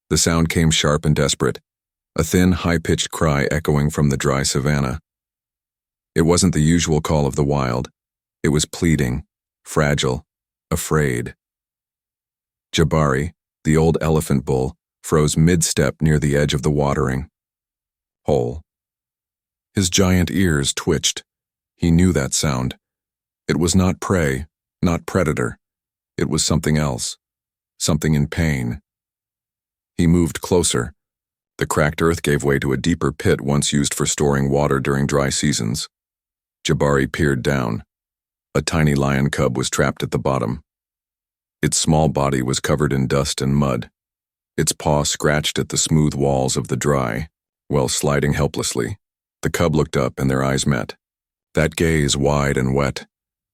The sound came sharp and desperate, a thin, high-pitched cry echoing from the dry savanna. It wasn't the usual call of the wild. It was pleading, fragile, afraid. Jabari, the old elephant bull, froze mid-step near the edge of the watering hole. His giant ears twitched. He knew that sound. It was not prey, not predator. It was something else, something in pain. He moved closer. The cracked earth gave way to a deeper pit once used for storing water during dry seasons. Jabari peered down. A tiny lion cub was trapped at the bottom. Its small body was covered in dust and mud. Its paw scratched at the smooth walls of the dry, while sliding helplessly. The cub looked up and their eyes met. That gaze, wide and wet,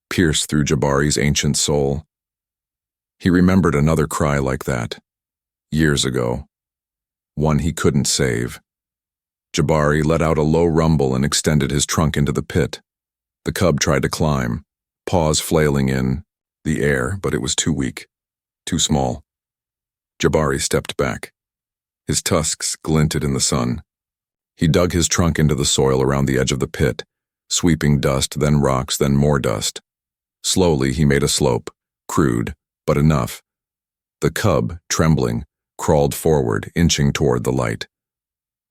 pierced through Jabari's ancient soul. He remembered another cry like that, years ago. One he couldn't save. Jabari let out a low rumble and extended his trunk into the pit. The cub tried to climb, paws flailing in the air, but it was too weak, too small. Jabari stepped back. His tusks glinted in the sun. He dug his trunk into the soil around the edge of the pit, sweeping dust, then rocks, then more dust. Slowly he made a slope, crude, but enough. The cub, trembling, crawled forward, inching toward the light.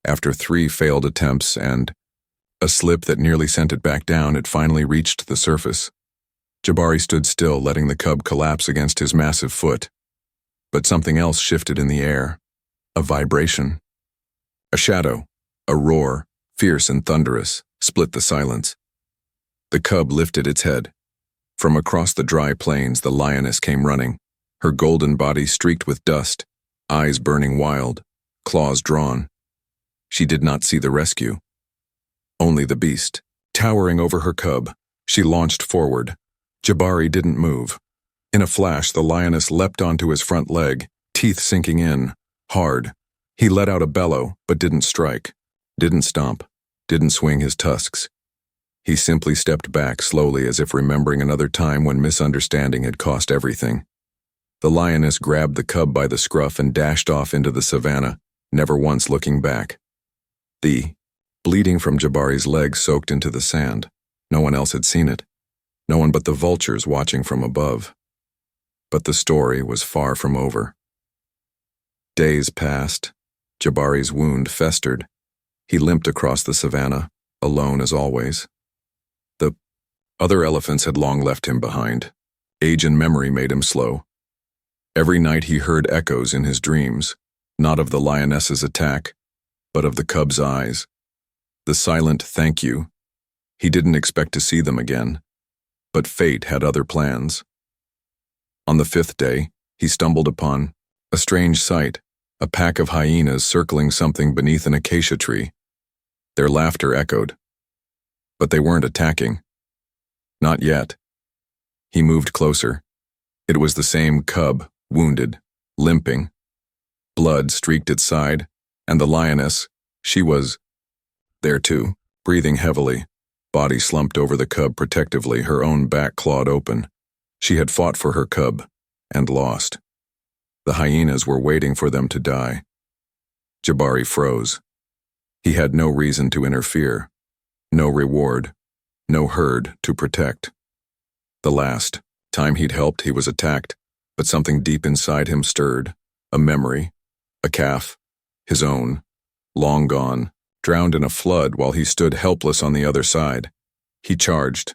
After 3 failed attempts and a slip that nearly sent it back down, it finally reached the surface. Jabari stood still, letting the cub collapse against his massive foot. But something else shifted in the air. A vibration. A shadow, a roar, fierce and thunderous, split the silence. The cub lifted its head. From across the dry plains, the lioness came running, her golden body streaked with dust, eyes burning wild, claws drawn. She did not see the rescue. Only the beast. Towering over her cub, she launched forward. Jabari didn't move. In a flash, the lioness leapt onto his front leg, teeth sinking in, hard. He let out a bellow, but didn't strike, didn't stomp, didn't swing his tusks. He simply stepped back slowly, as if remembering another time when misunderstanding had cost everything. The lioness grabbed the cub by the scruff and dashed off into the savanna, never once looking back. The bleeding from Jabari's leg soaked into the sand. No one else had seen it. No one but the vultures watching from above. But the story was far from over. Days passed. Jabari's wound festered. He limped across the savanna, alone as always. The other elephants had long left him behind. Age and memory made him slow. Every night he heard echoes in his dreams, not of the lioness's attack, but of the cub's eyes. The silent thank you. He didn't expect to see them again, but fate had other plans. On the 5th day, he stumbled upon a strange sight, a pack of hyenas circling something beneath an acacia tree. Their laughter echoed, but they weren't attacking. Not yet. He moved closer. It was the same cub, wounded, limping. Blood streaked its side, and the lioness, she was there too, breathing heavily, body slumped over the cub protectively, her own back clawed open. She had fought for her cub, and lost. The hyenas were waiting for them to die. Jabari froze. He had no reason to interfere, no reward, no herd to protect. The last time he'd helped, he was attacked, but something deep inside him stirred, a memory, a calf, his own, long gone, drowned in a flood while he stood helpless on the other side. He charged.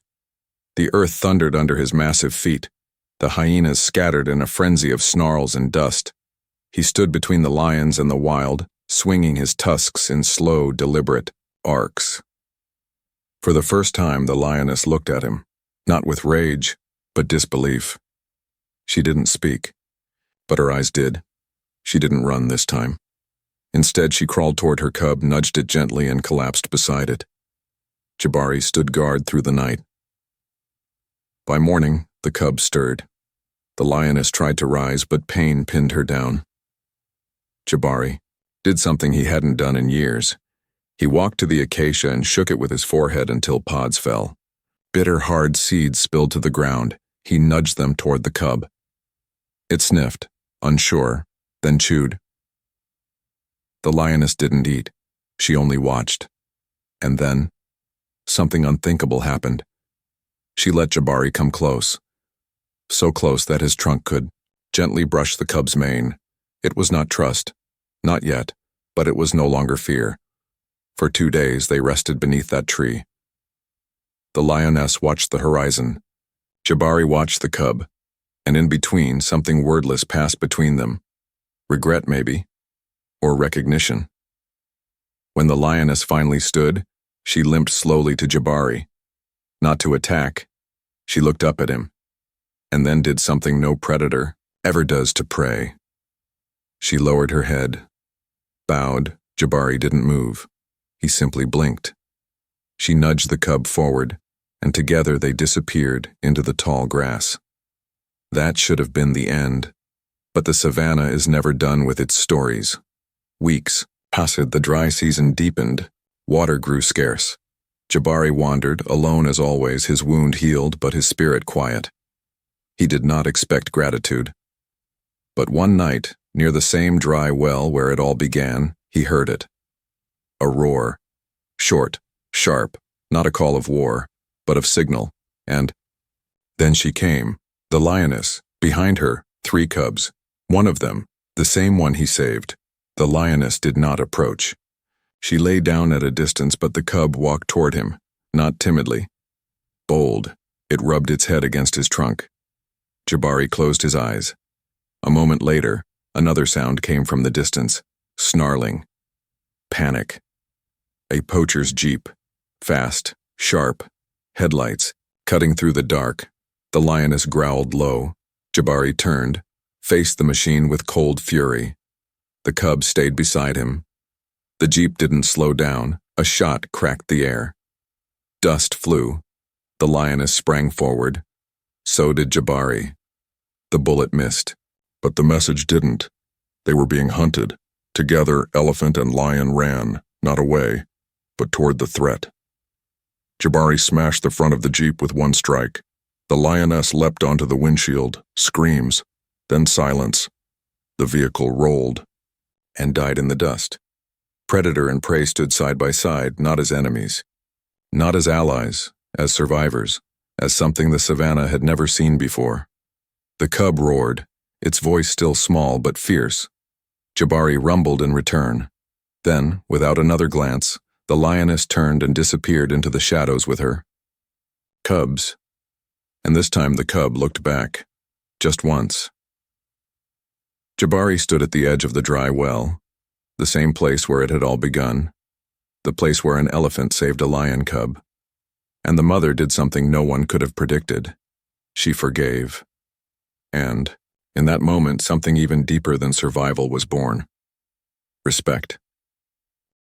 The earth thundered under his massive feet. The hyenas scattered in a frenzy of snarls and dust. He stood between the lions and the wild, swinging his tusks in slow, deliberate arcs. For the first time, the lioness looked at him, not with rage, but disbelief. She didn't speak, but her eyes did. She didn't run this time. Instead, she crawled toward her cub, nudged it gently, and collapsed beside it. Jabari stood guard through the night. By morning, the cub stirred. The lioness tried to rise, but pain pinned her down. Jabari did something he hadn't done in years. He walked to the acacia and shook it with his forehead until pods fell. Bitter, hard seeds spilled to the ground. He nudged them toward the cub. It sniffed, unsure, then chewed. The lioness didn't eat. She only watched. And then, something unthinkable happened. She let Jabari come close. So close that his trunk could gently brush the cub's mane. It was not trust. Not yet, but it was no longer fear. For 2 days they rested beneath that tree. The lioness watched the horizon. Jabari watched the cub, and in between something wordless passed between them. Regret, maybe, or recognition. When the lioness finally stood, she limped slowly to Jabari. Not to attack. She looked up at him, and then did something no predator ever does to prey. She lowered her head, bowed. Jabari didn't move. He simply blinked. She nudged the cub forward, and together they disappeared into the tall grass. That should have been the end, but the savannah is never done with its stories. Weeks passed, the dry season deepened, water grew scarce. Jabari wandered, alone as always, his wound healed but his spirit quiet. He did not expect gratitude. But one night, near the same dry well where it all began, he heard it. A roar. Short, sharp, not a call of war, but of signal, and then she came, the lioness, behind her, 3 cubs. One of them, the same one he saved. The lioness did not approach. She lay down at a distance, but the cub walked toward him, not timidly. Bold, it rubbed its head against his trunk. Jabari closed his eyes. A moment later, another sound came from the distance, snarling. Panic. A poacher's jeep, fast, sharp, headlights, cutting through the dark. The lioness growled low. Jabari turned, faced the machine with cold fury. The cub stayed beside him. The jeep didn't slow down. A shot cracked the air. Dust flew. The lioness sprang forward. So did Jabari. The bullet missed. But the message didn't. They were being hunted. Together, elephant and lion ran, not away, but toward the threat. Jabari smashed the front of the jeep with one strike. The lioness leapt onto the windshield, screams, then silence. The vehicle rolled and died in the dust. Predator and prey stood side by side, not as enemies, not as allies, as survivors, as something the savannah had never seen before. The cub roared, its voice still small but fierce. Jabari rumbled in return. Then, without another glance, the lioness turned and disappeared into the shadows with her. Cubs. And this time the cub looked back, just once. Jabari stood at the edge of the dry well, the same place where it had all begun, the place where an elephant saved a lion cub. And the mother did something no one could have predicted. She forgave. And, in that moment, something even deeper than survival was born. Respect.